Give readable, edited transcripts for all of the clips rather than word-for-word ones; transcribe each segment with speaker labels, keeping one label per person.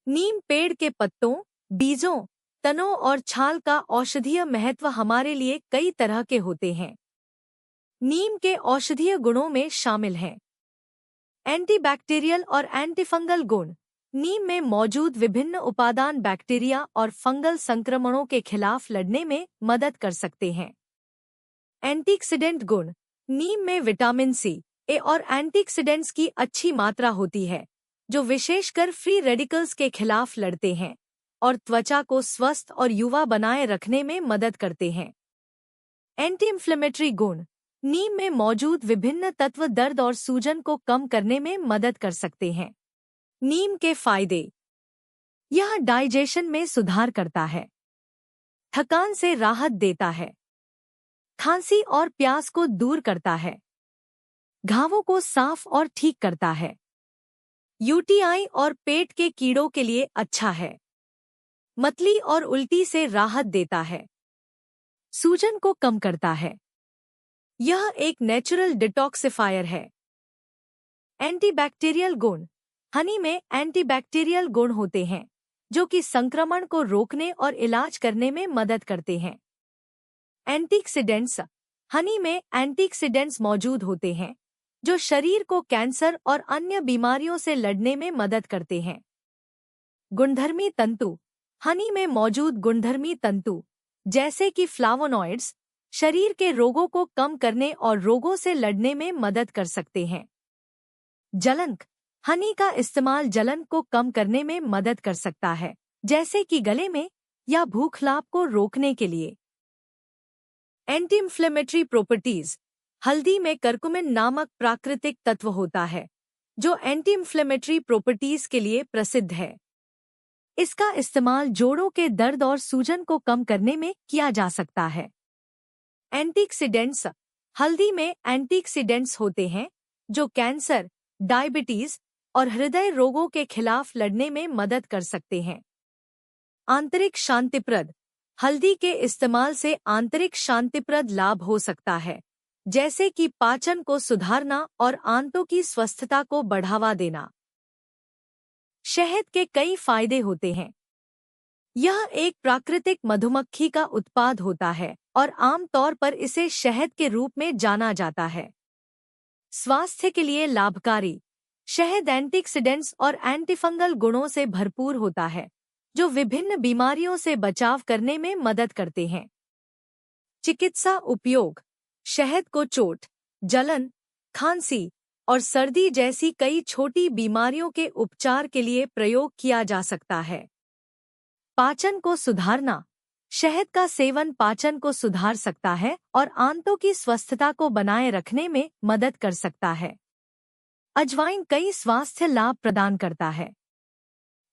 Speaker 1: नीम पेड़ के पत्तों, बीजों, तनों और छाल का औषधीय महत्व हमारे लिए कई तरह के होते हैं। नीम के औषधीय गुणों में शामिल हैं एंटीबैक्टीरियल और एंटीफंगल गुण। नीम में मौजूद विभिन्न उपादान बैक्टीरिया और फंगल संक्रमणों के खिलाफ लड़ने में मदद कर सकते हैं। एंटीऑक्सीडेंट गुण। नीम में विटामिन सी, ए और एंटीऑक्सीडेंट्स की अच्छी मात्रा होती है, जो विशेषकर फ्री रेडिकल्स के खिलाफ लड़ते हैं और त्वचा को स्वस्थ और युवा बनाए रखने में मदद करते हैं। एंटी इंफ्लेमेटरी गुण। नीम में मौजूद विभिन्न तत्व दर्द और सूजन को कम करने में मदद कर सकते हैं। नीम के फायदे। यह डाइजेशन में सुधार करता है, थकान से राहत देता है, खांसी और प्यास को दूर करता है, घावों को साफ और ठीक करता है, यूटीआई और पेट के कीड़ों के लिए अच्छा है, मतली और उल्टी से राहत देता है, सूजन को कम करता है। यह एक नेचुरल डिटॉक्सिफायर है। एंटीबैक्टीरियल गुण। हनी में एंटीबैक्टीरियल गुण होते हैं, जो कि संक्रमण को रोकने और इलाज करने में मदद करते हैं। एंटीऑक्सीडेंट्स। हनी में एंटीऑक्सीडेंट्स मौजूद होते हैं, जो शरीर को कैंसर और अन्य बीमारियों से लड़ने में मदद करते हैं। गुणधर्मी तंतु। हनी में मौजूद गुणधर्मी तंतु, जैसे कि फ्लावोनॉइड्स, शरीर के रोगों को कम करने और रोगों से लड़ने में मदद कर सकते हैं। जलन। हनी का इस्तेमाल जलन को कम करने में मदद कर सकता है, जैसे कि गले में या भूख-लाप को रोकने के लिए। Anti inflammatory properties. हल्दी में करकुमिन नामक प्राकृतिक तत्व होता है, जो एंटी इंफ्लेमेटरी प्रॉपर्टीज के लिए प्रसिद्ध है। इसका इस्तेमाल जोड़ों के दर्द और सूजन को कम करने में किया जा सकता है। एंटीऑक्सीडेंट्स। हल्दी में एंटीऑक्सीडेंट्स होते हैं, जो कैंसर, डायबिटीज और हृदय रोगों के खिलाफ लड़ने में मदद कर सकते हैं। आंतरिक शांतिप्रद। हल्दी के इस्तेमाल से आंतरिक शांतिप्रद लाभ हो सकता है, जैसे कि पाचन को सुधारना और आंतों की स्वस्थता को बढ़ावा देना। शहद के कई फायदे होते हैं। यह एक प्राकृतिक मधुमक्खी का उत्पाद होता है और आमतौर पर इसे शहद के रूप में जाना जाता है। स्वास्थ्य के लिए लाभकारी। शहद एंटीऑक्सीडेंट्स और एंटीफंगल गुणों से भरपूर होता है, जो विभिन्न बीमारियों से बचाव करने में मदद करते हैं। चिकित्सा उपयोग। शहद को चोट, जलन, खांसी और सर्दी जैसी कई छोटी बीमारियों के उपचार के लिए प्रयोग किया जा सकता है। पाचन को सुधारना। शहद का सेवन पाचन को सुधार सकता है और आंतों की स्वस्थता को बनाए रखने में मदद कर सकता है। अजवाइन कई स्वास्थ्य लाभ प्रदान करता है।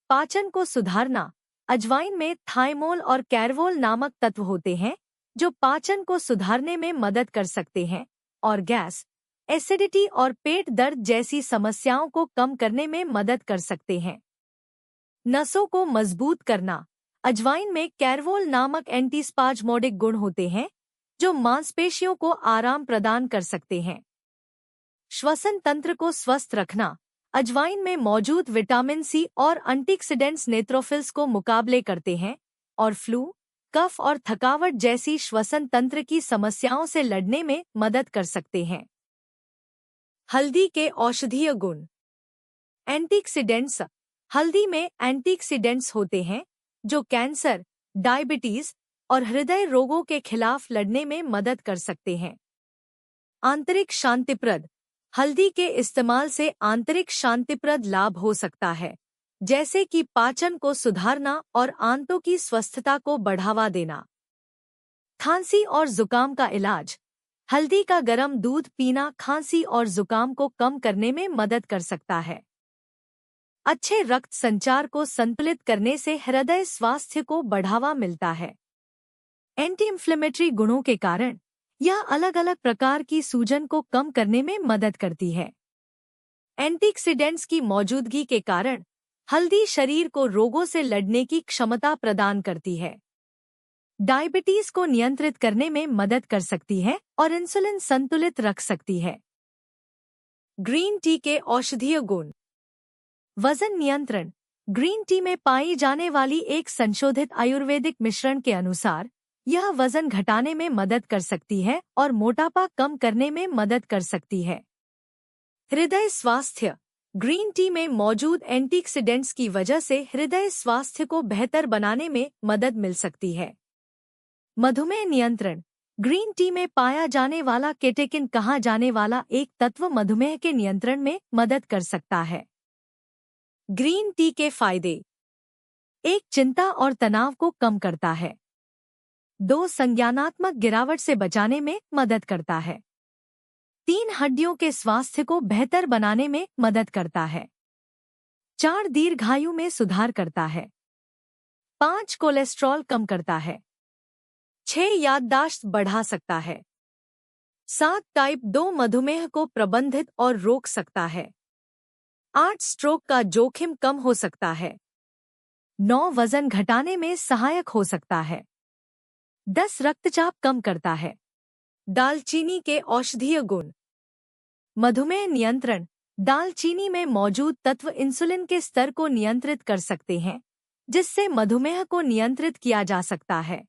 Speaker 1: पाचन को सुधारना। अजवाइन में थाइमोल और कैरवोल नामक तत्व होते हैं, जो पाचन को सुधारने में मदद कर सकते हैं और गैस, एसिडिटी और पेट दर्द जैसी समस्याओं को कम करने में मदद कर सकते हैं। नसों को मजबूत करना। अजवाइन में कैरवोल नामक एंटीस्पाज्मोडिक गुण होते हैं, जो मांसपेशियों को आराम प्रदान कर सकते हैं। श्वसन तंत्र को स्वस्थ रखना। अजवाइन में मौजूद विटामिन सी और एंटीऑक्सीडेंट्स नेत्रोफिल्स को मुकाबले करते हैं और फ्लू, कफ और थकावट जैसी श्वसन तंत्र की समस्याओं से लड़ने में मदद कर सकते हैं। हल्दी के औषधीय गुण। एंटीऑक्सीडेंट्स। हल्दी में एंटीऑक्सीडेंट्स होते हैं, जो कैंसर, डायबिटीज और हृदय रोगों के खिलाफ लड़ने में मदद कर सकते हैं। आंतरिक शांतिप्रद। हल्दी के इस्तेमाल से आंतरिक शांतिप्रद लाभ हो सकता है, जैसे कि पाचन को सुधारना और आंतों की स्वस्थता को बढ़ावा देना। खांसी और जुकाम का इलाज। हल्दी का गर्म दूध पीना खांसी और जुकाम को कम करने में मदद कर सकता है। अच्छे रक्त संचार को संतुलित करने से हृदय स्वास्थ्य को बढ़ावा मिलता है। एंटी इंफ्लेमेटरी गुणों के कारण यह अलग अलग प्रकार की सूजन को कम करने में मदद करती है। एंटीऑक्सीडेंट्स की मौजूदगी के कारण हल्दी शरीर को रोगों से लड़ने की क्षमता प्रदान करती है, डायबिटीज को नियंत्रित करने में मदद कर सकती है और इंसुलिन संतुलित रख सकती है। ग्रीन टी के औषधीय गुण। वजन नियंत्रण। ग्रीन टी में पाई जाने वाली एक संशोधित आयुर्वेदिक मिश्रण के अनुसार यह वजन घटाने में मदद कर सकती है और मोटापा कम करने में मदद कर सकती है। हृदय स्वास्थ्य। ग्रीन टी में मौजूद एंटीऑक्सीडेंट्स की वजह से हृदय स्वास्थ्य को बेहतर बनाने में मदद मिल सकती है। मधुमेह नियंत्रण। ग्रीन टी में पाया जाने वाला केटेकिन कहा जाने वाला एक तत्व मधुमेह के नियंत्रण में मदद कर सकता है। ग्रीन टी के फायदे। एक, चिंता और तनाव को कम करता है। 2, संज्ञानात्मक गिरावट से बचाने में मदद करता है। 3, हड्डियों के स्वास्थ्य को बेहतर बनाने में मदद करता है। 4, दीर्घायु में सुधार करता है। 5, कोलेस्ट्रॉल कम करता है। 6, याददाश्त बढ़ा सकता है। 7, टाइप 2 मधुमेह को प्रबंधित और रोक सकता है। 8, स्ट्रोक का जोखिम कम हो सकता है। 9, वजन घटाने में सहायक हो सकता है। 10, रक्तचाप कम करता है। दालचीनी के औषधीय गुण। मधुमेह नियंत्रण। दालचीनी में मौजूद तत्व इंसुलिन के स्तर को नियंत्रित कर सकते हैं, जिससे मधुमेह को नियंत्रित किया जा सकता है।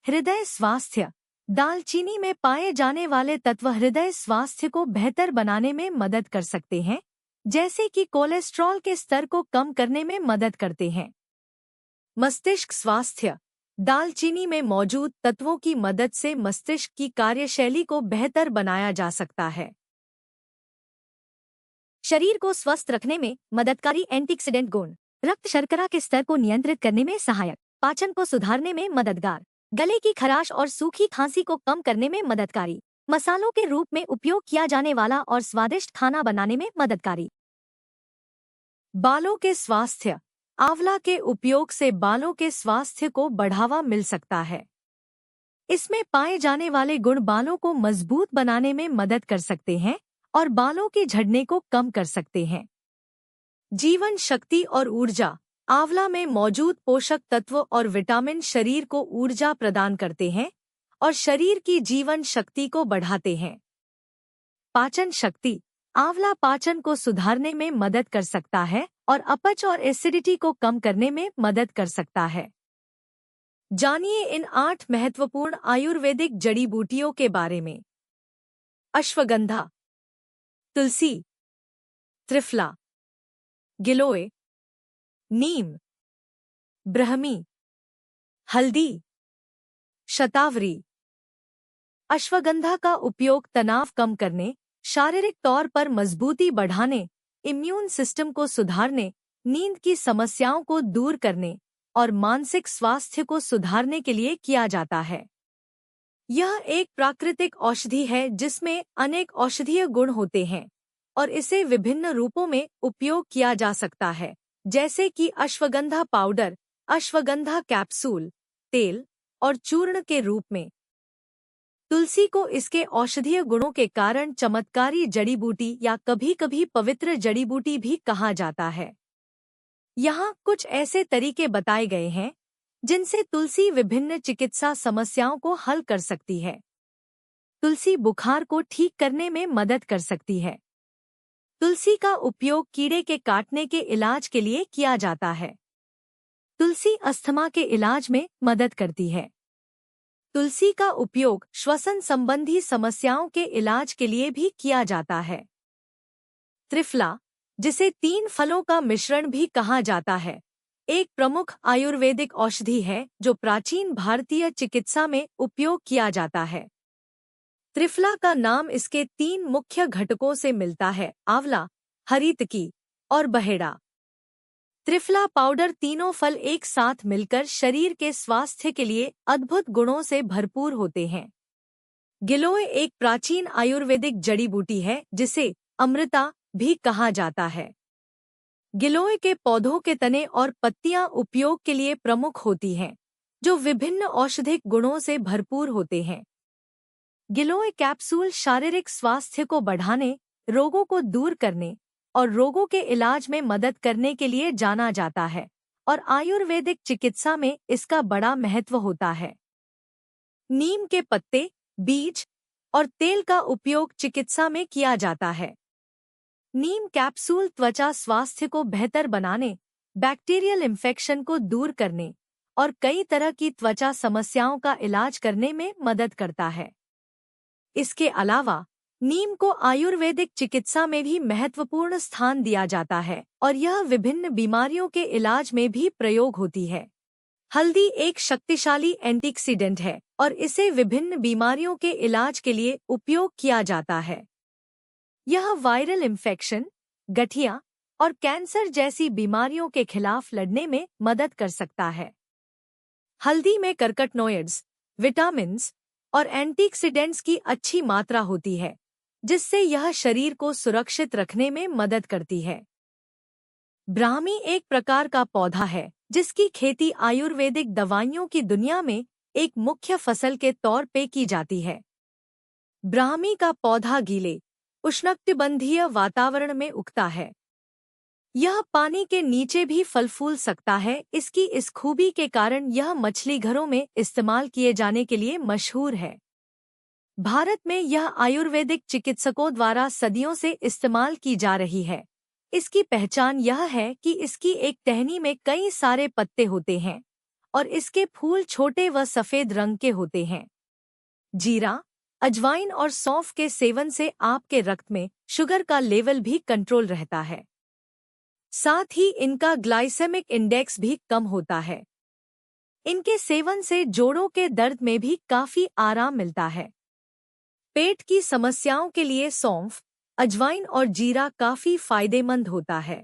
Speaker 1: हृदय स्वास्थ्य। दालचीनी में पाए जाने वाले तत्व हृदय स्वास्थ्य को बेहतर बनाने में मदद कर सकते हैं, जैसे कि कोलेस्ट्रॉल के स्तर को कम करने में मदद करते हैं। मस्तिष्क स्वास्थ्य। दालचीनी में मौजूद तत्वों की मदद से मस्तिष्क की कार्यशैली को बेहतर बनाया जा सकता है। शरीर को स्वस्थ रखने में मददकारी एंटीऑक्सीडेंट गुण। रक्त शर्करा के स्तर को नियंत्रित करने में सहायक। पाचन को सुधारने में मददगार। गले की खराश और सूखी खांसी को कम करने में मददकारी। मसालों के रूप में उपयोग किया जाने वाला और स्वादिष्ट खाना बनाने में मददकारी। बालों के स्वास्थ्य। आंवला के उपयोग से बालों के स्वास्थ्य को बढ़ावा मिल सकता है। इसमें पाए जाने वाले गुण बालों को मजबूत बनाने में मदद कर सकते हैं और बालों के झड़ने को कम कर सकते हैं। जीवन शक्ति और ऊर्जा। आंवला में मौजूद पोषक तत्व और विटामिन शरीर को ऊर्जा प्रदान करते हैं और शरीर की जीवन शक्ति को बढ़ाते हैं। पाचन शक्ति। आंवला पाचन को सुधारने में मदद कर सकता है और अपच और एसिडिटी को कम करने में मदद कर सकता है। जानिए इन 8 महत्वपूर्ण आयुर्वेदिक जड़ी बूटियों के बारे में। अश्वगंधा, तुलसी, त्रिफला, गिलोय, नीम, ब्रह्मी, हल्दी, शतावरी। अश्वगंधा का उपयोग तनाव कम करने, शारीरिक तौर पर मजबूती बढ़ाने, इम्यून सिस्टम को सुधारने, नींद की समस्याओं को दूर करने और मानसिक स्वास्थ्य को सुधारने के लिए किया जाता है। यह एक प्राकृतिक औषधि है जिसमें अनेक औषधीय गुण होते हैं और इसे विभिन्न रूपों में उपयोग किया जा सकता है, जैसे कि अश्वगंधा पाउडर, अश्वगंधा कैप्सूल, तेल और चूर्ण के रूप में। तुलसी को इसके औषधीय गुणों के कारण चमत्कारी जड़ी बूटी या कभी-कभी पवित्र जड़ी बूटी भी कहा जाता है। यहाँ कुछ ऐसे तरीके बताए गए हैं जिनसे तुलसी विभिन्न चिकित्सा समस्याओं को हल कर सकती है। तुलसी बुखार को ठीक करने में मदद कर सकती है। तुलसी का उपयोग कीड़े के काटने के इलाज के लिए किया जाता है। तुलसी अस्थमा के इलाज में मदद करती है। तुलसी का उपयोग श्वसन संबंधी समस्याओं के इलाज के लिए भी किया जाता है। त्रिफला, जिसे 3 फलों का मिश्रण भी कहा जाता है, एक प्रमुख आयुर्वेदिक औषधि है जो प्राचीन भारतीय चिकित्सा में उपयोग किया जाता है। त्रिफला का नाम इसके 3 मुख्य घटकों से मिलता है: आंवला, हरितकी और बहेड़ा। त्रिफला पाउडर तीनों फल एक साथ मिलकर शरीर के स्वास्थ्य के लिए अद्भुत गुणों से भरपूर होते हैं। गिलोय एक प्राचीन आयुर्वेदिक जड़ी बूटी है जिसे अमृता भी कहा जाता है। गिलोय के पौधों के तने और पत्तियां उपयोग के लिए प्रमुख होती हैं, जो विभिन्न औषधिक गुणों से भरपूर होते हैं। गिलोय कैप्सूल शारीरिक स्वास्थ्य को बढ़ाने, रोगों को दूर करने और रोगों के इलाज में मदद करने के लिए जाना जाता है और आयुर्वेदिक चिकित्सा में इसका बड़ा महत्व होता है। नीम के पत्ते, बीज और तेल का उपयोग चिकित्सा में किया जाता है। नीम कैप्सूल त्वचा स्वास्थ्य को बेहतर बनाने, बैक्टीरियल इन्फेक्शन को दूर करने और कई तरह की त्वचा समस्याओं का इलाज करने में मदद करता है। इसके अलावा नीम को आयुर्वेदिक चिकित्सा में भी महत्वपूर्ण स्थान दिया जाता है और यह विभिन्न बीमारियों के इलाज में भी प्रयोग होती है। हल्दी एक शक्तिशाली एंटीऑक्सीडेंट है और इसे विभिन्न बीमारियों के इलाज के लिए उपयोग किया जाता है। यह वायरल इन्फेक्शन, गठिया और कैंसर जैसी बीमारियों के खिलाफ लड़ने में मदद कर सकता है। हल्दी में कर्कटनोइड्स, विटामिन्स और एंटीऑक्सीडेंट्स की अच्छी मात्रा होती है, जिससे यह शरीर को सुरक्षित रखने में मदद करती है। ब्राह्मी एक प्रकार का पौधा है जिसकी खेती आयुर्वेदिक दवाइयों की दुनिया में एक मुख्य फसल के तौर पे की जाती है। ब्राह्मी का पौधा गीले, उष्णकटिबंधीय वातावरण में उगता है। यह पानी के नीचे भी फल फूल सकता है। इसकी इस खूबी के कारण यह मछली घरों में इस्तेमाल किए जाने के लिए मशहूर है। भारत में यह आयुर्वेदिक चिकित्सकों द्वारा सदियों से इस्तेमाल की जा रही है। इसकी पहचान यह है कि इसकी एक टहनी में कई सारे पत्ते होते हैं और इसके फूल छोटे व सफेद रंग के होते हैं। जीरा, अजवाइन और सौंफ के सेवन से आपके रक्त में शुगर का लेवल भी कंट्रोल रहता है। साथ ही इनका ग्लाइसेमिक इंडेक्स भी कम होता है। इनके सेवन से जोड़ों के दर्द में भी काफी आराम मिलता है। पेट की समस्याओं के लिए सौंफ, अजवाइन और जीरा काफी फायदेमंद होता है।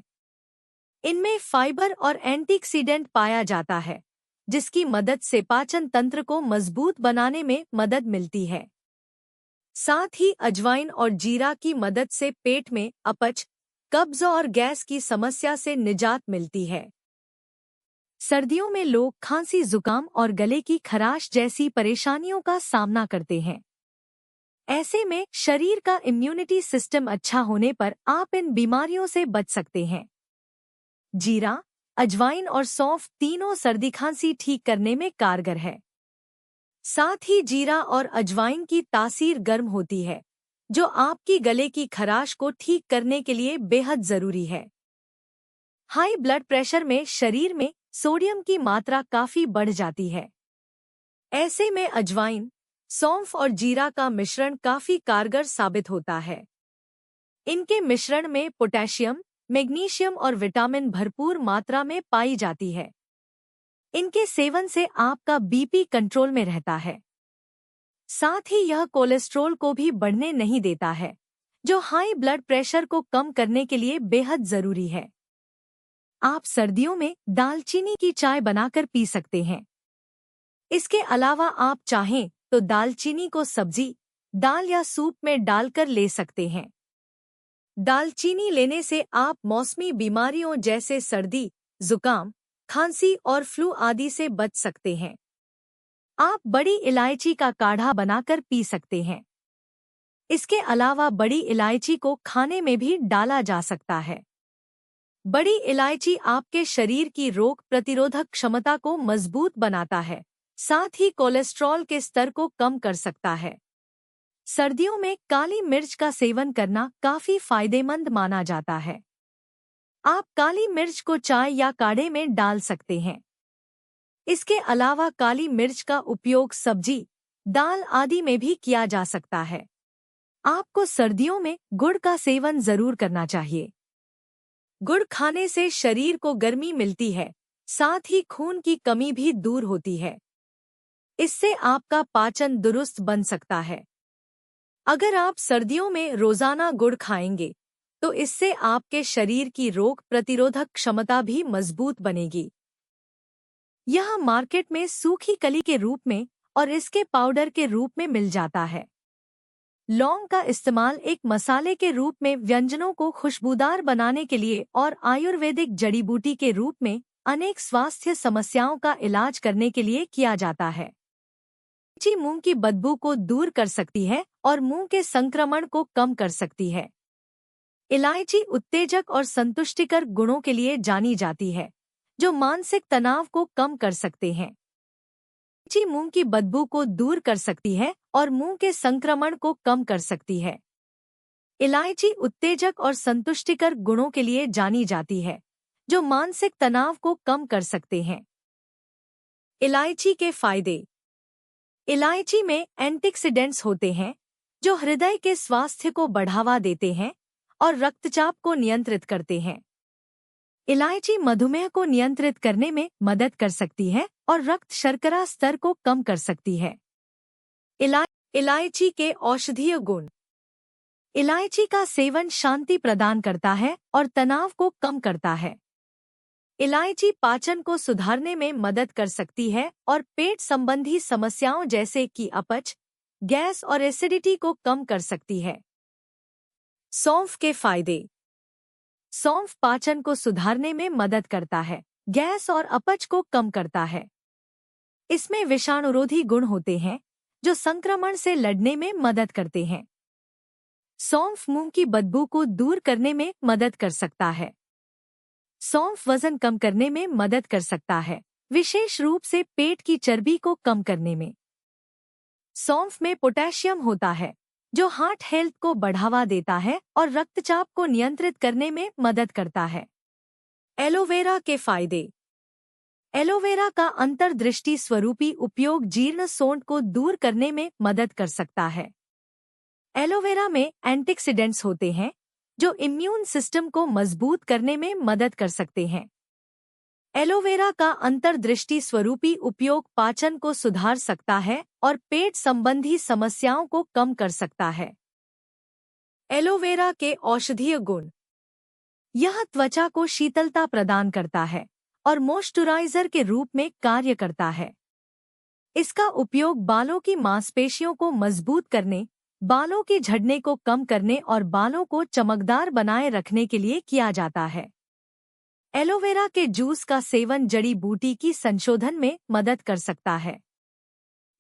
Speaker 1: इनमें फाइबर और एंटीऑक्सीडेंट पाया जाता है, जिसकी मदद से पाचन तंत्र को मजबूत बनाने में मदद मिलती है। साथ ही अजवाइन और जीरा की मदद से पेट में अपच, कब्ज और गैस की समस्या से निजात मिलती है। सर्दियों में लोग खांसी, जुकाम और गले की खराश जैसी परेशानियों का सामना करते हैं। ऐसे में शरीर का इम्यूनिटी सिस्टम अच्छा होने पर आप इन बीमारियों से बच सकते हैं। जीरा, अजवाइन और सौंफ तीनों सर्दी खांसी ठीक करने में कारगर है। साथ ही जीरा और अजवाइन की तासीर गर्म होती है, जो आपकी गले की खराश को ठीक करने के लिए बेहद जरूरी है। हाई ब्लड प्रेशर में शरीर में सोडियम की मात्रा काफी बढ़ जाती है। ऐसे में अजवाइन, सौंफ और जीरा का मिश्रण काफी कारगर साबित होता है। इनके मिश्रण में पोटेशियम, मैग्नीशियम और विटामिन भरपूर मात्रा में पाई जाती है। इनके सेवन से आपका बीपी कंट्रोल में रहता है। साथ ही यह कोलेस्ट्रॉल को भी बढ़ने नहीं देता है, जो हाई ब्लड प्रेशर को कम करने के लिए बेहद जरूरी है। आप सर्दियों में दालचीनी की चाय बनाकर पी सकते हैं। इसके अलावा आप चाहें तो दालचीनी को सब्जी, दाल या सूप में डालकर ले सकते हैं। दालचीनी लेने से आप मौसमी बीमारियों जैसे सर्दी, जुकाम, खांसी और फ्लू आदि से बच सकते हैं। आप बड़ी इलायची का काढ़ा बनाकर पी सकते हैं। इसके अलावा बड़ी इलायची को खाने में भी डाला जा सकता है। बड़ी इलायची आपके शरीर की रोग प्रतिरोधक क्षमता को मजबूत बनाता है, साथ ही कोलेस्ट्रॉल के स्तर को कम कर सकता है। सर्दियों में काली मिर्च का सेवन करना काफी फायदेमंद माना जाता है। आप काली मिर्च को चाय या काढ़े में डाल सकते हैं। इसके अलावा काली मिर्च का उपयोग सब्जी, दाल आदि में भी किया जा सकता है। आपको सर्दियों में गुड़ का सेवन जरूर करना चाहिए। गुड़ खाने से शरीर को गर्मी मिलती है, साथ ही खून की कमी भी दूर होती है। इससे आपका पाचन दुरुस्त बन सकता है। अगर आप सर्दियों में रोजाना गुड़ खाएंगे, तो इससे आपके शरीर की रोग प्रतिरोधक क्षमता भी मजबूत बनेगी। यह मार्केट में सूखी कली के रूप में और इसके पाउडर के रूप में मिल जाता है। लौंग का इस्तेमाल एक मसाले के रूप में व्यंजनों को खुशबूदार बनाने के लिए और आयुर्वेदिक जड़ी बूटी के रूप में अनेक स्वास्थ्य समस्याओं का इलाज करने के लिए किया जाता है। इलायची मुंह की बदबू को दूर कर सकती है और मुंह के संक्रमण को कम कर सकती है। इलायची उत्तेजक और संतुष्टिकर गुणों के लिए जानी जाती है, जो मानसिक तनाव को कम कर सकते हैं। इलायची मुंह की बदबू को दूर कर सकती है और मुंह के संक्रमण को कम कर सकती है। इलायची उत्तेजक और संतुष्टिकर गुणों के लिए जानी जाती है, जो मानसिक तनाव को कम कर सकते हैं। इलायची के फायदे। इलायची में एंटीऑक्सीडेंट्स होते हैं जो हृदय के स्वास्थ्य को बढ़ावा देते हैं और रक्तचाप को नियंत्रित करते हैं। इलायची मधुमेह को नियंत्रित करने में मदद कर सकती है और रक्त शर्करा स्तर को कम कर सकती है। इलायची के औषधीय गुण। इलायची का सेवन शांति प्रदान करता है और तनाव को कम करता है। इलायची पाचन को सुधारने में मदद कर सकती है और पेट संबंधी समस्याओं जैसे कि अपच, गैस और एसिडिटी को कम कर सकती है। सौंफ के फायदे। सौंफ पाचन को सुधारने में मदद करता है, गैस और अपच को कम करता है। इसमें विषाणुरोधी गुण होते हैं जो संक्रमण से लड़ने में मदद करते हैं। सौंफ मुंह की बदबू को दूर करने में मदद कर सकता है। सौंफ वजन कम करने में मदद कर सकता है, विशेष रूप से पेट की चर्बी को कम करने में। सौंफ में पोटेशियम होता है जो हार्ट हेल्थ को बढ़ावा देता है और रक्तचाप को नियंत्रित करने में मदद करता है। एलोवेरा के फायदे। एलोवेरा का अंतर्दृष्टि स्वरूपी उपयोग जीर्ण सोंठ को दूर करने में मदद कर सकता है। एलोवेरा में एंटीऑक्सीडेंट्स होते हैं जो इम्यून सिस्टम को मजबूत करने में मदद कर सकते हैं। एलोवेरा का अंतर्दृष्टि स्वरूपी उपयोग पाचन को सुधार सकता है और पेट संबंधी समस्याओं को कम कर सकता है। एलोवेरा के औषधीय गुण। यह त्वचा को शीतलता प्रदान करता है और मॉइस्चराइजर के रूप में कार्य करता है। इसका उपयोग बालों की मांसपेशियों को मजबूत करने, बालों के झड़ने को कम करने और बालों को चमकदार बनाए रखने के लिए किया जाता है। एलोवेरा के जूस का सेवन जड़ी बूटी की संशोधन में मदद कर सकता है।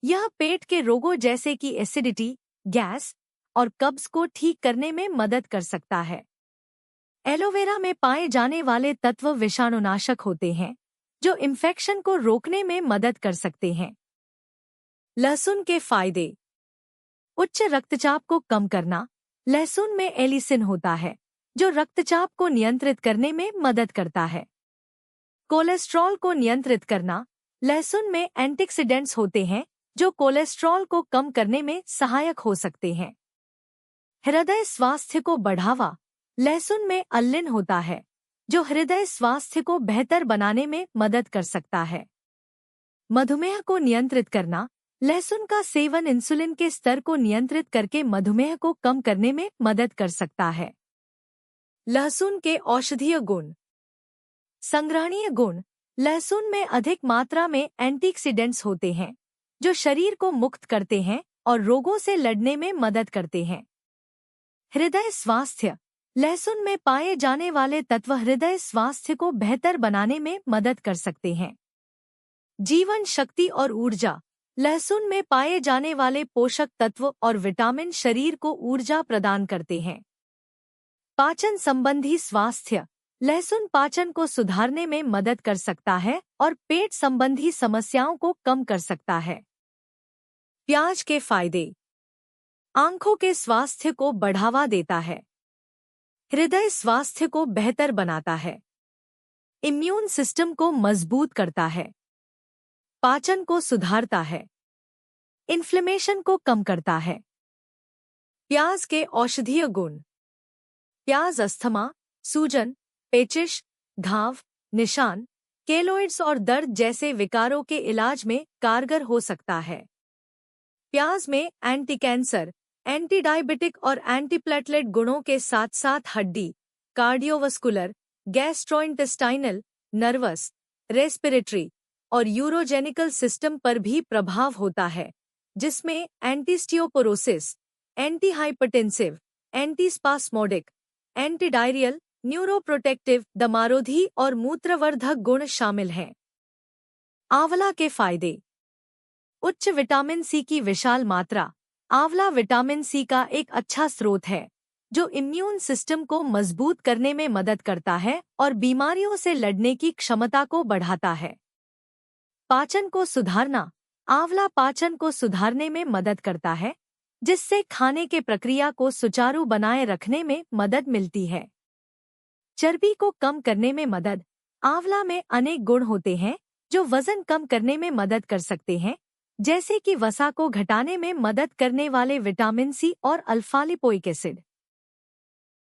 Speaker 1: यह पेट के रोगों जैसे कि एसिडिटी, गैस और कब्ज को ठीक करने में मदद कर सकता है। एलोवेरा में पाए जाने वाले तत्व विषाणुनाशक होते हैं जो इन्फेक्शन को रोकने में मदद कर सकते हैं। लहसुन के फायदे। उच्च रक्तचाप को कम करना। लहसुन में एलिसिन होता है जो रक्तचाप को नियंत्रित करने में मदद करता है। कोलेस्ट्रॉल को नियंत्रित करना। लहसुन में एंटीऑक्सीडेंट्स होते हैं जो कोलेस्ट्रॉल को कम करने में सहायक हो सकते हैं। हृदय स्वास्थ्य को बढ़ावा। लहसुन में अल्लिन होता है जो हृदय स्वास्थ्य को बेहतर बनाने में मदद कर सकता है। मधुमेह को नियंत्रित करना। लहसुन का सेवन इंसुलिन के स्तर को नियंत्रित करके मधुमेह को कम करने में मदद कर सकता है। लहसुन के औषधीय गुण। संग्रहणीय गुण। लहसुन में अधिक मात्रा में एंटीऑक्सीडेंट्स होते हैं जो शरीर को मुक्त करते हैं और रोगों से लड़ने में मदद करते हैं। हृदय स्वास्थ्य। लहसुन में पाए जाने वाले तत्व हृदय स्वास्थ्य को बेहतर बनाने में मदद कर सकते हैं। जीवन शक्ति और ऊर्जा। लहसुन में पाए जाने वाले पोषक तत्व और विटामिन शरीर को ऊर्जा प्रदान करते हैं। पाचन संबंधी स्वास्थ्य। लहसुन पाचन को सुधारने में मदद कर सकता है और पेट संबंधी समस्याओं को कम कर सकता है। प्याज के फायदे। आंखों के स्वास्थ्य को बढ़ावा देता है। हृदय स्वास्थ्य को बेहतर बनाता है। इम्यून सिस्टम को मजबूत करता है। पाचन को सुधारता है। इन्फ्लेमेशन को कम करता है। प्याज के औषधीय गुण। प्याज अस्थमा, सूजन, पेचिश, घाव, निशान, केलोइड्स और दर्द जैसे विकारों के इलाज में कारगर हो सकता है। प्याज में एंटी कैंसर, एंटी डायबिटिक और एंटीप्लेटलेट गुणों के साथ साथ हड्डी, कार्डियोवास्कुलर, गैस्ट्रोइंटेस्टाइनल, नर्वस, रेस्पिरेटरी और यूरोजेनिकल सिस्टम पर भी प्रभाव होता है, जिसमें antiosteoporosis, anti hypertensive, antispasmodic, anti diarrhoeal, neuroprotective, दमारोधी और मूत्रवर्धक गुण शामिल हैं। आंवला के फायदे। उच्च विटामिन सी की विशाल मात्रा। आंवला विटामिन सी का एक अच्छा स्रोत है जो इम्यून सिस्टम को मजबूत करने में मदद करता है और बीमारियों से लड़ने की क्षमता को बढ़ाता है। पाचन को सुधारना। आंवला पाचन को सुधारने में मदद करता है, जिससे खाने के प्रक्रिया को सुचारू बनाए रखने में मदद मिलती है। चर्बी को कम करने में मदद। आंवला में अनेक गुण होते हैं जो वजन कम करने में मदद कर सकते हैं, जैसे कि वसा को घटाने में मदद करने वाले विटामिन सी और अल्फा लिपोइक एसिड।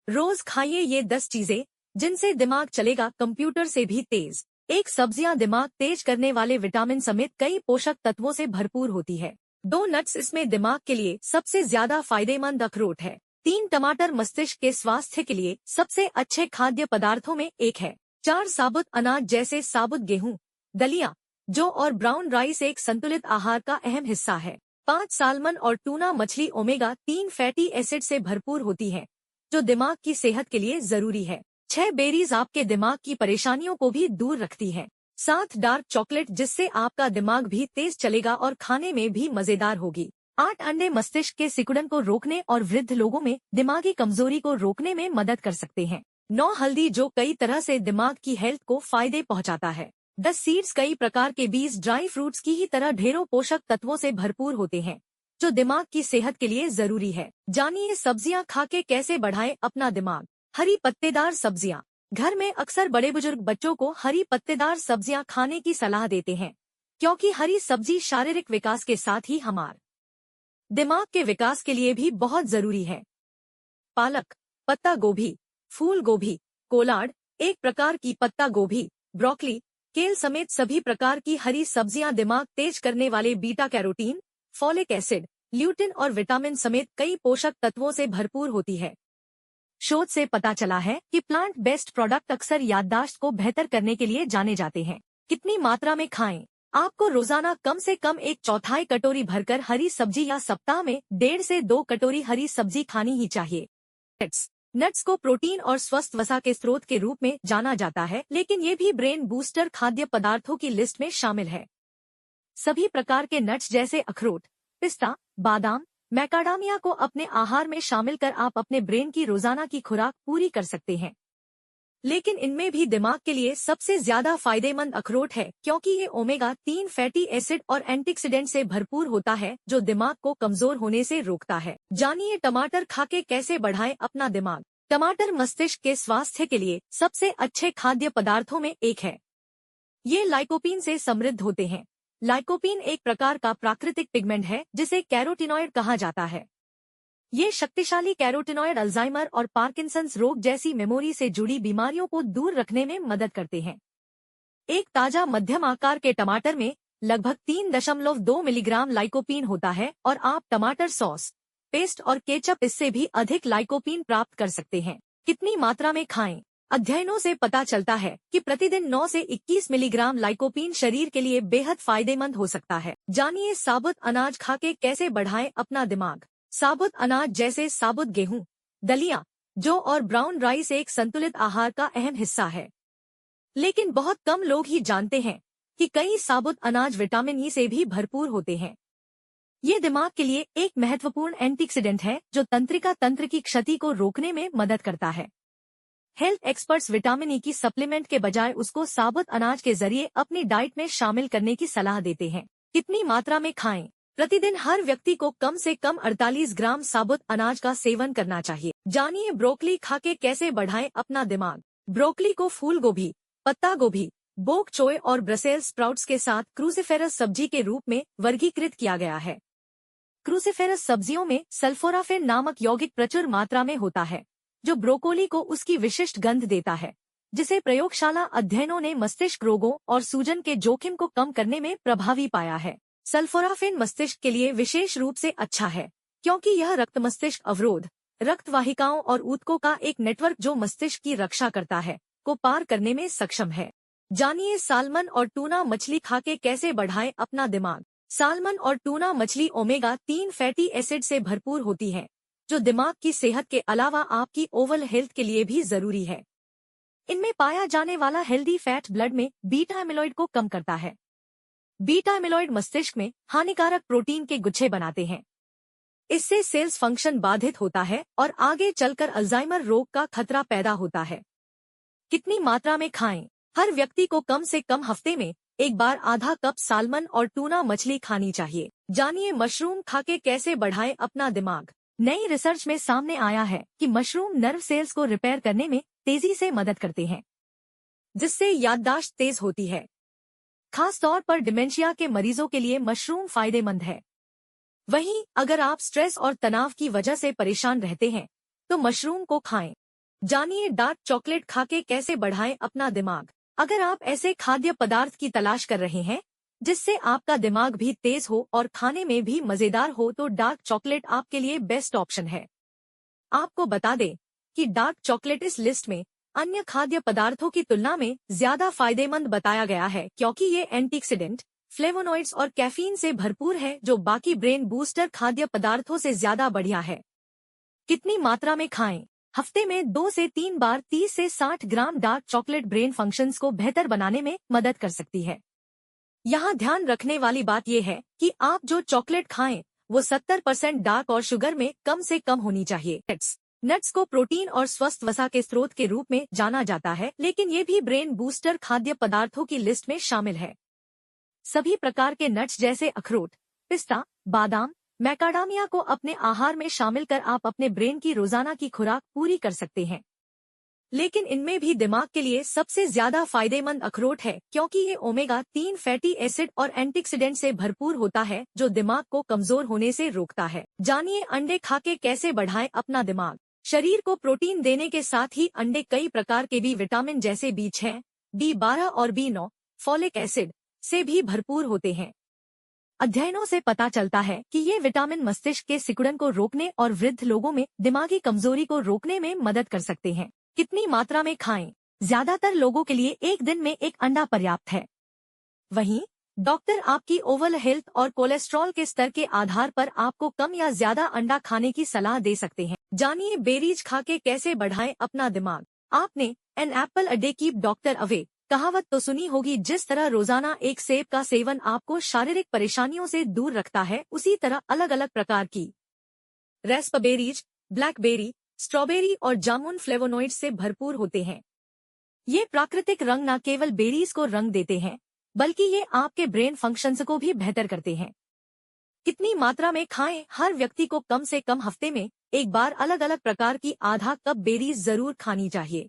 Speaker 1: रोज खाइए ये 10 चीजें जिनसे दिमाग चलेगा कंप्यूटर से भी तेज। एक, सब्जियां दिमाग तेज करने वाले विटामिन समेत कई पोषक तत्वों से भरपूर होती है। 2, नट्स, इसमें दिमाग के लिए सबसे ज्यादा फायदेमंद अखरोट है। 3, टमाटर मस्तिष्क के स्वास्थ्य के लिए सबसे अच्छे खाद्य पदार्थों में एक है। 4, साबुत अनाज जैसे साबुत गेहूं, दलिया, जौ और ब्राउन राइस एक संतुलित आहार का अहम हिस्सा है। 5, सालमन और टूना मछली ओमेगा 3 फैटी एसिड से भरपूर होती है जो दिमाग की सेहत के लिए जरूरी है। 6, बेरीज आपके दिमाग की परेशानियों को भी दूर रखती है। 7, डार्क चॉकलेट जिससे आपका दिमाग भी तेज चलेगा और खाने में भी मजेदार होगी। 8, अंडे मस्तिष्क के सिकुड़न को रोकने और वृद्ध लोगों में दिमागी कमजोरी को रोकने में मदद कर सकते हैं। 9, हल्दी जो कई तरह से दिमाग की हेल्थ को फायदे पहुंचाता है। 10, सीड्स, कई प्रकार के बीज ड्राई फ्रूट्स की ही तरह ढेरों पोषक तत्वों से भरपूर होते हैं जो दिमाग की सेहत के लिए जरूरी है। जानिए सब्जियां खा के कैसे बढ़ाएं अपना दिमाग। हरी पत्तेदार सब्जियां। घर में अक्सर बड़े बुजुर्ग बच्चों को हरी पत्तेदार सब्जियां खाने की सलाह देते हैं क्योंकि हरी सब्जी शारीरिक विकास के साथ ही हमारे दिमाग के विकास के लिए भी बहुत जरूरी है। पालक, पत्ता गोभी, फूल गोभी, कोलार्ड, एक प्रकार की पत्ता गोभी, ब्रोकली, केल समेत सभी प्रकार की हरी सब्जियां दिमाग तेज करने वाले beta carotene, folic acid, lutein और विटामिन समेत कई पोषक तत्वों से भरपूर होती है। शोध से पता चला है कि प्लांट बेस्ड प्रोडक्ट अक्सर याददाश्त को बेहतर करने के लिए जाने जाते हैं। कितनी मात्रा में खाएं? आपको रोजाना कम से कम 1/4 कटोरी भरकर हरी सब्जी या सप्ताह में 1.5 से 2 कटोरी हरी सब्जी खानी ही चाहिए। नट्स को प्रोटीन और स्वस्थ वसा के स्रोत के रूप में जाना जाता है, लेकिन ये भी ब्रेन बूस्टर खाद्य पदार्थों की लिस्ट में शामिल है। सभी प्रकार के नट्स जैसे अखरोट, पिस्ता, बादाम, मैकाडामिया को अपने आहार में शामिल कर आप अपने ब्रेन की रोजाना की खुराक पूरी कर सकते हैं। लेकिन इनमें भी दिमाग के लिए सबसे ज्यादा फायदेमंद अखरोट है क्योंकि ये ओमेगा 3 फैटी एसिड और एंटीऑक्सीडेंट से भरपूर होता है जो दिमाग को कमजोर होने से रोकता है। जानिए टमाटर खाके कैसे बढ़ाएं अपना दिमाग। टमाटर मस्तिष्क के स्वास्थ्य के लिए सबसे अच्छे खाद्य पदार्थों में एक है। ये लाइकोपीन से समृद्ध होते हैं। लाइकोपीन एक प्रकार का प्राकृतिक पिगमेंट है जिसे कैरोटीनॉइड कहा जाता है। ये शक्तिशाली कैरोटीनॉइड अल्जाइमर और पार्किंसंस रोग जैसी मेमोरी से जुड़ी बीमारियों को दूर रखने में मदद करते हैं। एक ताजा मध्यम आकार के टमाटर में लगभग 3.2 मिलीग्राम लाइकोपीन होता है और आप टमाटर सॉस, पेस्ट और केचप इससे भी अधिक लाइकोपीन प्राप्त कर सकते हैं। कितनी मात्रा में खाएं? अध्ययनों से पता चलता है कि प्रतिदिन 9 से 21 मिलीग्राम लाइकोपीन शरीर के लिए बेहद फायदेमंद हो सकता है। जानिए साबुत अनाज खाके कैसे बढ़ाएं अपना दिमाग। साबुत अनाज जैसे साबुत गेहूं, दलिया, जौ और ब्राउन राइस एक संतुलित आहार का अहम हिस्सा है। लेकिन बहुत कम लोग ही जानते हैं कि कई साबुत अनाज विटामिन ई से भी भरपूर होते हैं। ये दिमाग के लिए एक महत्वपूर्ण एंटीऑक्सीडेंट है जो तंत्रिका तंत्र की क्षति को रोकने में मदद करता है। हेल्थ एक्सपर्ट्स विटामिन ई की सप्लीमेंट के बजाय उसको साबुत अनाज के जरिए अपनी डाइट में शामिल करने की सलाह देते हैं। कितनी मात्रा में खाएं? प्रतिदिन हर व्यक्ति को कम से कम 48 ग्राम साबुत अनाज का सेवन करना चाहिए। जानिए ब्रोकली खाके कैसे बढ़ाएं अपना दिमाग। ब्रोकली को फूल गोभी, पत्ता गोभी, बोक चोय और ब्रसेल्स स्प्राउट्स के साथ क्रूसिफेरस सब्जी के रूप में वर्गीकृत किया गया है। क्रूसिफेरस सब्जियों में सल्फोराफेन नामक यौगिक प्रचुर मात्रा में होता है जो ब्रोकोली को उसकी विशिष्ट गंध देता है, जिसे प्रयोगशाला अध्ययनों ने मस्तिष्क रोगों और सूजन के जोखिम को कम करने में प्रभावी पाया है। सल्फोराफेन मस्तिष्क के लिए विशेष रूप से अच्छा है क्योंकि यह रक्त मस्तिष्क अवरोध, रक्त वाहिकाओं और ऊतकों का एक नेटवर्क जो मस्तिष्क की रक्षा करता है को पार करने में सक्षम है। जानिए सालमन और टूना मछली खाके कैसे बढ़ाएं अपना दिमाग। सालमन और टूना मछली ओमेगा 3 फैटी एसिड से भरपूर होती है जो दिमाग की सेहत के अलावा आपकी ओवरऑल हेल्थ के लिए भी जरूरी है। इनमें पाया जाने वाला हेल्दी फैट ब्लड में बीटा एमिलॉइड को कम करता है। बीटा एमिलॉइड मस्तिष्क में हानिकारक प्रोटीन के गुच्छे बनाते हैं। इससे सेल्स फंक्शन बाधित होता है और आगे चलकर अल्जाइमर रोग का खतरा पैदा होता है। कितनी मात्रा में खाएं? हर व्यक्ति को कम से कम हफ्ते में एक बार आधा कप सालमन और टूना मछली खानी चाहिए। जानिए मशरूम खाके कैसे बढ़ाएं अपना दिमाग। नई रिसर्च में सामने आया है कि मशरूम नर्व सेल्स को रिपेयर करने में तेजी से मदद करते हैं। जिससे याददाश्त तेज होती है। खास तौर पर डिमेंशिया के मरीजों के लिए मशरूम फायदेमंद है। वहीं अगर आप स्ट्रेस और तनाव की वजह से परेशान रहते हैं तो मशरूम को खाएं। जानिए डार्क चॉकलेट खाके कैसे बढ़ाएं अपना दिमाग। अगर आप ऐसे खाद्य पदार्थ की तलाश कर रहे हैं जिससे आपका दिमाग भी तेज हो और खाने में भी मजेदार हो तो डार्क चॉकलेट आपके लिए बेस्ट ऑप्शन है। आपको बता दें कि डार्क चॉकलेट इस लिस्ट में अन्य खाद्य पदार्थों की तुलना में ज्यादा फायदेमंद बताया गया है क्योंकि ये एंटीऑक्सीडेंट, फ्लेवोनॉइड्स और कैफीन से भरपूर है जो बाकी ब्रेन बूस्टर खाद्य पदार्थों से ज्यादा बढ़िया है। कितनी मात्रा में खाएं? हफ्ते में 2 से 3 बार 30 से 60 ग्राम डार्क चॉकलेट ब्रेन फंक्शंस को बेहतर बनाने में मदद कर सकती है। यहाँ ध्यान रखने वाली बात यह है कि आप जो चॉकलेट खाएं वो 70% डार्क और शुगर में कम से कम होनी चाहिए। नट्स को प्रोटीन और स्वस्थ वसा के स्रोत के रूप में जाना जाता है, लेकिन ये भी ब्रेन बूस्टर खाद्य पदार्थों की लिस्ट में शामिल है। सभी प्रकार के नट्स जैसे अखरोट, पिस्ता, बादाम, मैकाडामिया को अपने आहार में शामिल कर आप अपने ब्रेन की रोजाना की खुराक पूरी कर सकते हैं। लेकिन इनमें भी दिमाग के लिए सबसे ज्यादा फायदेमंद अखरोट है क्योंकि ये ओमेगा-3 फैटी एसिड और एंटीऑक्सीडेंट से भरपूर होता है जो दिमाग को कमजोर होने से रोकता है। जानिए अंडे खाके कैसे बढ़ाएं अपना दिमाग। शरीर को प्रोटीन देने के साथ ही अंडे कई प्रकार के बी विटामिन जैसे B6, B12 और B9, फॉलिक एसिड से भी भरपूर होते हैं। अध्ययनों से पता चलता है कि ये विटामिन मस्तिष्क के सिकुड़न को रोकने और वृद्ध लोगों में दिमागी कमजोरी को रोकने में मदद कर सकते हैं। कितनी मात्रा में खाएं? ज्यादातर लोगों के लिए एक दिन में एक अंडा पर्याप्त है। वहीं डॉक्टर आपकी ओवरऑल हेल्थ और कोलेस्ट्रॉल के स्तर के आधार पर आपको कम या ज्यादा अंडा खाने की सलाह दे सकते हैं। जानिए बेरीज खाके कैसे बढ़ाएं अपना दिमाग। आपने an apple a day keep doctor away कहावत तो सुनी होगी। जिस तरह रोजाना एक सेब का सेवन आपको शारीरिक परेशानियों से दूर रखता है, उसी तरह अलग अलग प्रकार की रास्पबेरीज, ब्लैकबेरी, स्ट्रॉबेरी और जामुन फ्लेवोनॉइड्स से भरपूर होते हैं। ये प्राकृतिक रंग न केवल बेरीज को रंग देते हैं बल्कि ये आपके ब्रेन फंक्शंस को भी बेहतर करते हैं। कितनी मात्रा में खाएं? हर व्यक्ति को कम से कम हफ्ते में एक बार अलग अलग प्रकार की आधा कप बेरीज जरूर खानी चाहिए।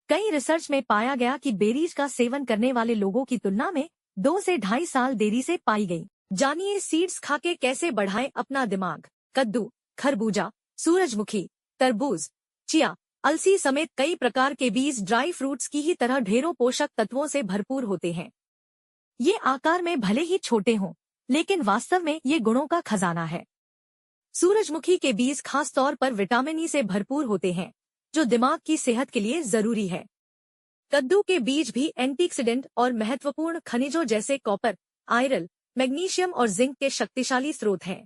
Speaker 1: कई रिसर्च में पाया गया कि बेरीज का सेवन करने वाले लोगों की तुलना में 2 से 2.5 साल देरी से पाई गई। जानिए सीड्स खाके कैसे बढ़ाएं अपना दिमाग। कद्दू, खरबूजा, सूरजमुखी, तरबूज, चिया, अलसी समेत कई प्रकार के बीज ड्राई फ्रूट्स की ही तरह ढेरों पोषक तत्वों से भरपूर होते हैं। ये आकार में भले ही छोटे हों, लेकिन वास्तव में ये गुणों का खजाना है। सूरजमुखी के बीज खास तौर पर विटामिन ई से भरपूर होते हैं जो दिमाग की सेहत के लिए जरूरी है। कद्दू के बीज भी एंटीऑक्सीडेंट और महत्वपूर्ण खनिजों जैसे कॉपर, आयरन, मैग्नीशियम और जिंक के शक्तिशाली स्रोत हैं।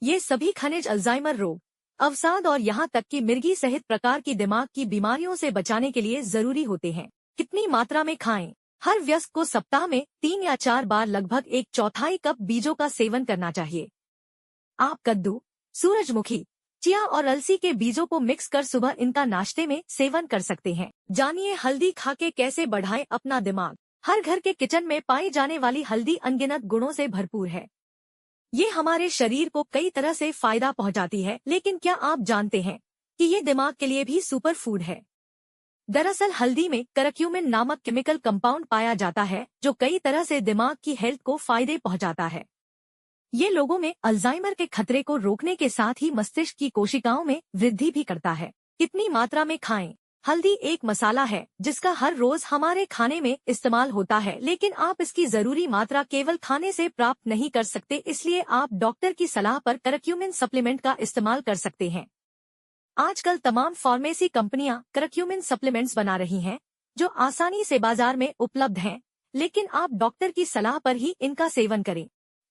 Speaker 1: ये सभी खनिज अल्जाइमर रोग, अवसाद और यहाँ तक कि मिर्गी सहित प्रकार की दिमाग की बीमारियों से बचाने के लिए जरूरी होते हैं। कितनी मात्रा में खाएं? हर वयस्क को सप्ताह में 3 या 4 बार लगभग 1/4 कप बीजों का सेवन करना चाहिए। आप कद्दू, सूरजमुखी, चिया और अलसी के बीजों को मिक्स कर सुबह इनका नाश्ते में सेवन कर सकते हैं। जानिए हल्दी खाके कैसे बढ़ाएं अपना दिमाग। हर घर के किचन में पाई जाने वाली हल्दी अनगिनत गुणों से भरपूर है। ये हमारे शरीर को कई तरह से फायदा पहुंचाती है, लेकिन क्या आप जानते हैं कि ये दिमाग के लिए भी सुपर फूड है। दरअसल हल्दी में करक्यूमिन नामक केमिकल कंपाउंड पाया जाता है जो कई तरह से दिमाग की हेल्थ को फायदे पहुंचाता है। ये लोगों में अल्जाइमर के खतरे को रोकने के साथ ही मस्तिष्क की कोशिकाओं में वृद्धि भी करता है। कितनी मात्रा में खाएं? हल्दी एक मसाला है जिसका हर रोज हमारे खाने में इस्तेमाल होता है, लेकिन आप इसकी जरूरी मात्रा केवल खाने से प्राप्त नहीं कर सकते, इसलिए आप डॉक्टर की सलाह पर करक्यूमिन सप्लीमेंट का इस्तेमाल कर सकते हैं। आजकल तमाम फार्मेसी कंपनियां करक्यूमिन सप्लीमेंट्स बना रही हैं जो आसानी से बाजार में उपलब्ध हैं, लेकिन आप डॉक्टर की सलाह पर ही इनका सेवन करें।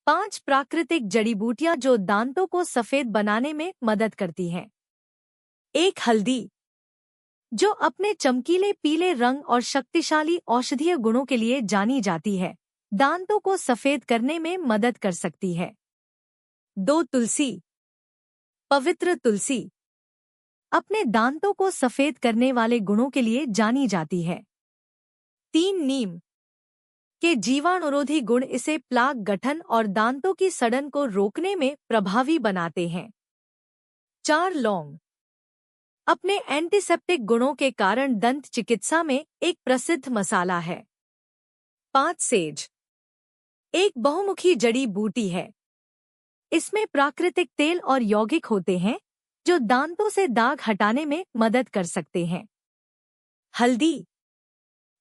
Speaker 1: 5 प्राकृतिक जड़ी बूटियां जो दांतों को सफेद बनाने में मदद करती हैं। 1 हल्दी, जो अपने चमकीले पीले रंग और शक्तिशाली औषधीय गुणों के लिए जानी जाती है, दांतों को सफेद करने में मदद कर सकती है। 2 तुलसी, पवित्र तुलसी अपने दांतों को सफेद करने वाले गुणों के लिए जानी जाती है। 3 नीम के जीवाणुरोधी गुण इसे प्लाक गठन और दांतों की सड़न को रोकने में प्रभावी बनाते हैं। 4 लौंग अपने एंटीसेप्टिक गुणों के कारण दंत चिकित्सा में एक प्रसिद्ध मसाला है। 5 सेज एक बहुमुखी जड़ी बूटी है। इसमें प्राकृतिक तेल और यौगिक होते हैं जो दांतों से दाग हटाने में मदद कर सकते हैं। हल्दी,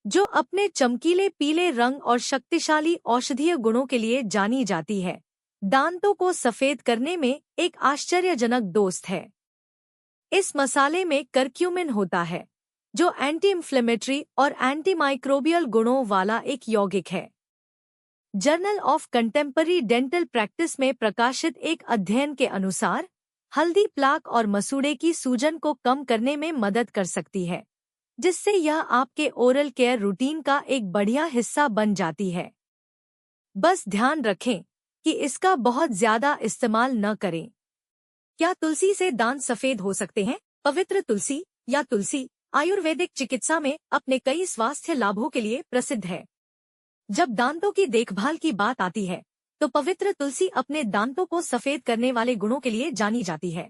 Speaker 1: जो अपने चमकीले पीले रंग और शक्तिशाली औषधीय गुणों के लिए जानी जाती है, दांतों को सफेद करने में एक आश्चर्यजनक दोस्त है। इस मसाले में करक्यूमिन होता है, जो एंटी इंफ्लेमेटरी और एंटीमाइक्रोबियल गुणों वाला एक यौगिक है। Journal of contemporary dental practice में प्रकाशित एक अध्ययन के अनुसार हल्दी प्लाक और मसूड़े की सूजन को कम करने में मदद कर सकती है, जिससे यह आपके ओरल केयर रूटीन का एक बढ़िया हिस्सा बन जाती है। बस ध्यान रखें कि इसका बहुत ज्यादा इस्तेमाल न करें। क्या तुलसी से दांत सफेद हो सकते हैं? पवित्र तुलसी या तुलसी आयुर्वेदिक चिकित्सा में अपने कई स्वास्थ्य लाभों के लिए प्रसिद्ध है। जब दांतों की देखभाल की बात आती है, तो पवित्र तुलसी अपने दांतों को सफेद करने वाले गुणों के लिए जानी जाती है।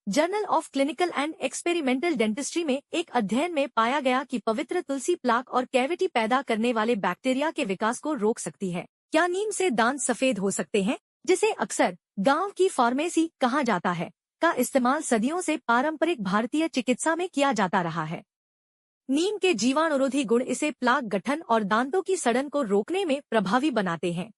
Speaker 1: Journal of clinical and experimental dentistry में एक अध्ययन में पाया गया कि पवित्र तुलसी प्लाक और कैविटी पैदा करने वाले बैक्टीरिया के विकास को रोक सकती है। क्या नीम से दांत सफेद हो सकते हैं, जिसे अक्सर गांव की फार्मेसी कहा जाता है, का इस्तेमाल सदियों से पारंपरिक भारतीय चिकित्सा में किया जाता रहा है। नीम के जीवाणुरोधी गुण इसे प्लाक गठन और दांतों की सड़न को रोकने में प्रभावी बनाते हैं।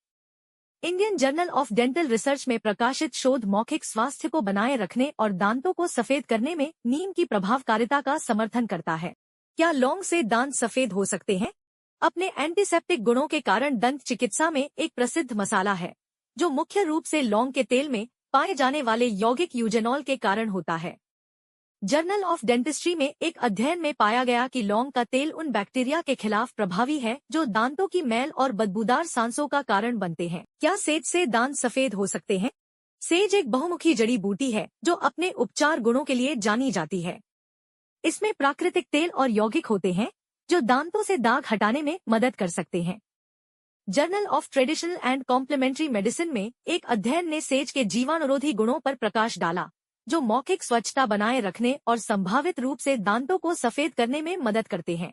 Speaker 1: Indian journal of dental research में प्रकाशित शोध मौखिक स्वास्थ्य को बनाए रखने और दांतों को सफेद करने में नीम की प्रभावकारिता का समर्थन करता है। क्या लौंग से दांत सफेद हो सकते हैं? अपने एंटीसेप्टिक गुणों के कारण दंत चिकित्सा में एक प्रसिद्ध मसाला है, जो मुख्य रूप से लौंग के तेल में पाए जाने वाले यौगिक यूजेनॉल के कारण होता है। जर्नल ऑफ डेंटिस्ट्री में एक अध्ययन में पाया गया कि लौंग का तेल उन बैक्टीरिया के खिलाफ प्रभावी है जो दांतों की मैल और बदबूदार सांसों का कारण बनते हैं। क्या सेज से दांत सफेद हो सकते हैं? सेज एक बहुमुखी जड़ी बूटी है जो अपने उपचार गुणों के लिए जानी जाती है। इसमें प्राकृतिक तेल और यौगिक होते हैं जो दांतों से दाग हटाने में मदद कर सकते हैं। Journal of traditional and complementary medicine में एक अध्ययन ने सेज के जीवाणुरोधी गुणों पर प्रकाश डाला, जो मौखिक स्वच्छता बनाए रखने और संभावित रूप से दांतों को सफेद करने में मदद करते हैं।